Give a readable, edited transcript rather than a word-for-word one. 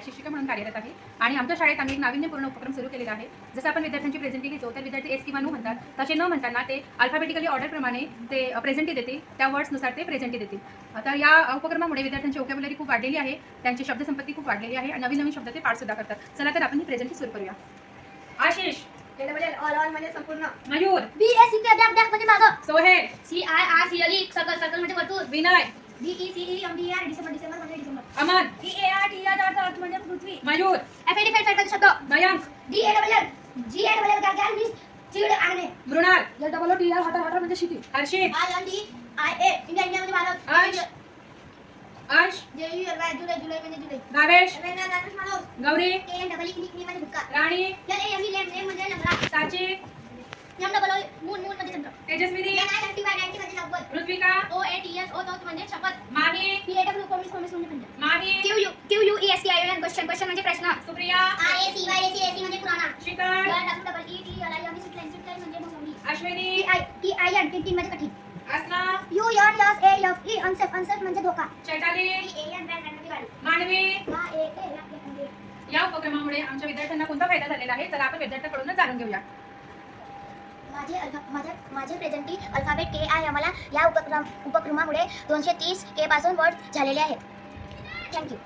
शाळेत शिक्षिका म्हणून कार्यरत आहे आणि आमच्या शाळेत आम्ही एक नाविन्यपूर्ण उपक्रम सुरू केलेला आहे. जसं आपण विद्यार्थ्यांची प्रेझेंटी घेतो तर विद्यार्थी एस किंवा नो म्हणतात, तसे न म्हणताना ते अल्फाबेटिकली ऑर्डरप्रमाणे ते प्रेझेंटी देतील, त्या वर्ड्सनुसार ते प्रेझेंटी देतील. तर या उपक्रमामुळे विद्यार्थ्यांची व्होकॅब्युलरी खूप वाढलेली आहे, त्यांची शब्दसंपत्ती खूप वाढलेली आहे आणि नवीन नवीन शब्द ते पाठसुद्धा करतात. चला तर आपण ही प्रेझेंटी सुरू करूया. आशिष, ऑल म्हणजे संपूर्ण. मयूर, BSC के डॅक म्हणजे मागं. सोहेल, CIRCLE सर्कल म्हणजे वर्तुळ. विनय, DECEMDER डिसेंबर म्हणजे डिसेंबर. अमन, DART म्हणजे पृथ्वी. मयूर, FAD म्हणजे शब्द. मयंक, DALL GALL मीन्स चिड आणणे. मृणाल, LOTR हॉटर म्हणजे शिटी. हर्षित, INDIA इंडिया म्हणजे भारत. अंश, अंश, जुलै म्हणजे जुलै. भावेश, माणूस. गौरी, KNEE म्हणजे भुक्का. राणी, LAME म्हणजे लंगडा. साची, मून म्हणजे चंद्र. तेजस्विनी, 90 म्हणजे 90. ऋत्विका, OATS म्हणजे शपथ. माही, PAW promise म्हणजे पंजा. माही, QUESTION क्वेश्चन म्हणजे प्रश्न. सुप्रिया, RACYAC म्हणजे पुराणा. शिखर, म्हणजे भोवली. अश्विनी, TIN टिन म्हणजे कठीण. असना, UNSAFE अनसेफ म्हणजे धोका. चैताली, मानवी. या उपक्रमामुळे आमच्या विद्यार्थ्यांना कोणता फायदा झालेला आहे, चला आपण विद्यार्थ्यांकडून जाणून घेऊया. माझे प्रेझेंटी अल्फाबेट KI आम्हाला या उपक्रमामुळे 230K पासून वर्ड झालेले आहेत. थँक्यू.